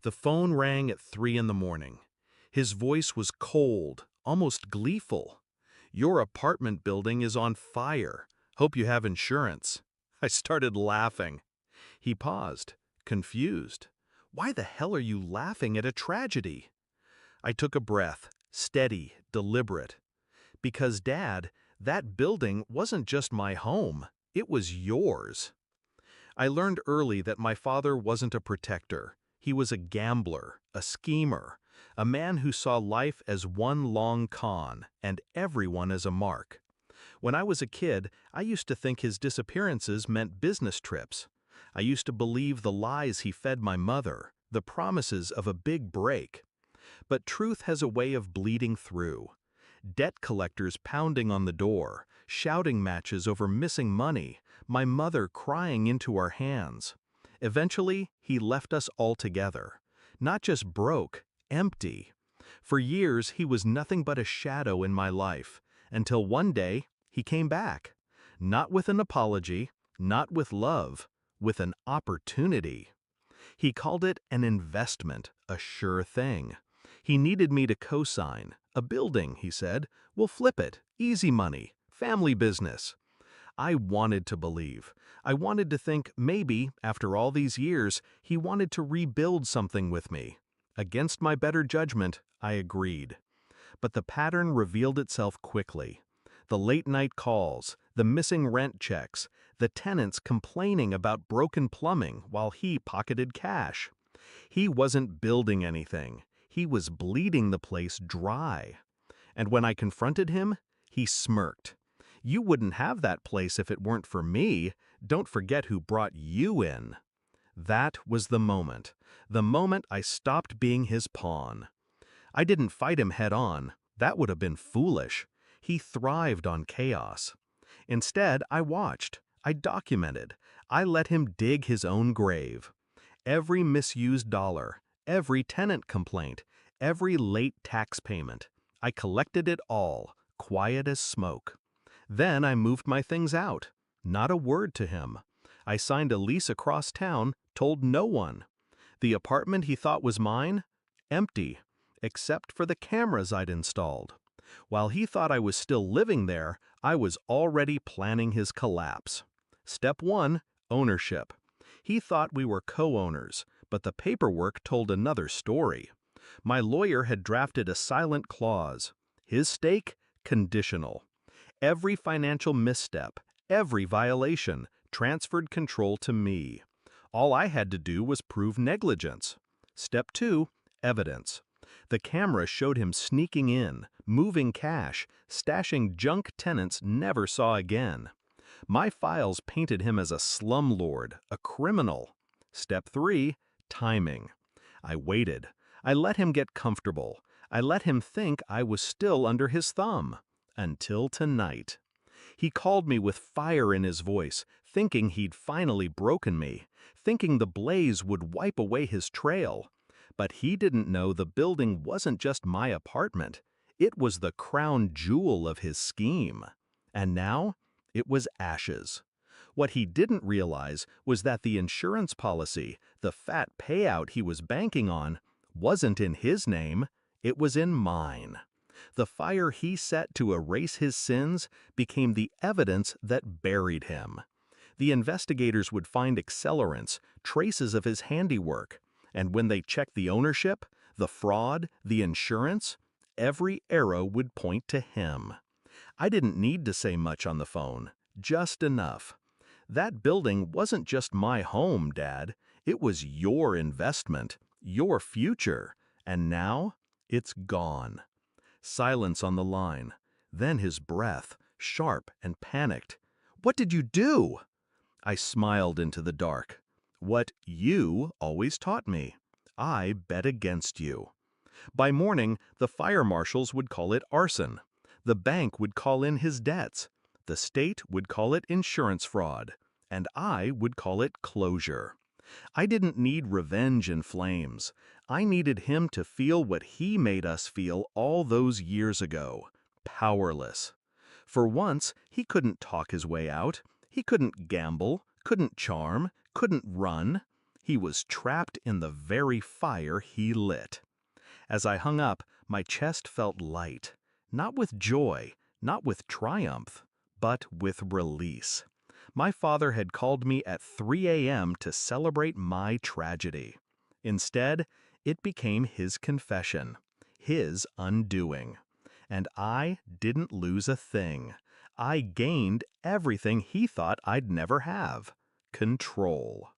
The phone rang at 3 in the morning. His voice was cold, almost gleeful. "Your apartment building is on fire. Hope you have insurance." I started laughing. He paused, confused. "Why the hell are you laughing at a tragedy?" I took a breath, steady, deliberate. "Because, Dad, that building wasn't just my home, it was yours." I learned early that my father wasn't a protector. He was a gambler, a schemer, a man who saw life as one long con and everyone as a mark. When I was a kid, I used to think his disappearances meant business trips. I used to believe the lies he fed my mother, the promises of a big break. But truth has a way of bleeding through. Debt collectors pounding on the door, shouting matches over missing money, my mother crying into our hands. Eventually, he left us altogether. Not just broke, empty. For years, he was nothing but a shadow in my life, until one day, he came back. Not with an apology, not with love, with an opportunity. He called it an investment, a sure thing. He needed me to co-sign. "A building," he said. "We'll flip it. Easy money. Family business." I wanted to believe. I wanted to think maybe, after all these years, he wanted to rebuild something with me. Against my better judgment, I agreed. But the pattern revealed itself quickly. The late-night calls, the missing rent checks, the tenants complaining about broken plumbing while he pocketed cash. He wasn't building anything. He was bleeding the place dry. And when I confronted him, he smirked. "You wouldn't have that place if it weren't for me. Don't forget who brought you in." That was the moment I stopped being his pawn. I didn't fight him head on. That would have been foolish. He thrived on chaos. Instead, I watched. I documented. I let him dig his own grave. Every misused dollar, every tenant complaint, every late tax payment. I collected it all, quiet as smoke. Then I moved my things out. Not a word to him. I signed a lease across town, told no one. The apartment he thought was mine? Empty, except for the cameras I'd installed. While he thought I was still living there, I was already planning his collapse. Step 1, ownership. He thought we were co-owners, but the paperwork told another story. My lawyer had drafted a silent clause. His stake? Conditional. Every financial misstep, every violation, transferred control to me. All I had to do was prove negligence. Step 2, evidence. The camera showed him sneaking in, moving cash, stashing junk tenants never saw again. My files painted him as a slumlord, a criminal. Step 3, timing. I waited. I let him get comfortable. I let him think I was still under his thumb. Until tonight. He called me with fire in his voice, thinking he'd finally broken me, thinking the blaze would wipe away his trail. But he didn't know the building wasn't just my apartment. It was the crown jewel of his scheme. And now, it was ashes. What he didn't realize was that the insurance policy, the fat payout he was banking on, wasn't in his name, it was in mine. The fire he set to erase his sins became the evidence that buried him. The investigators would find accelerants, traces of his handiwork, and when they checked the ownership, the fraud, the insurance, every arrow would point to him. I didn't need to say much on the phone, just enough. That building wasn't just my home, Dad. It was your investment, your future, and now it's gone. Silence on the line. Then his breath, sharp and panicked. "What did you do?" I smiled into the dark. "What you always taught me. I bet against you." By morning, the fire marshals would call it arson. The bank would call in his debts. The state would call it insurance fraud. And I would call it closure. I didn't need revenge in flames. I needed him to feel what he made us feel all those years ago. Powerless. For once, he couldn't talk his way out. He couldn't gamble, couldn't charm, couldn't run. He was trapped in the very fire he lit. As I hung up, my chest felt light, not with joy, not with triumph, but with release. My father had called me at 3 a.m. to celebrate my tragedy. Instead, it became his confession, his undoing. And I didn't lose a thing. I gained everything he thought I'd never have: control.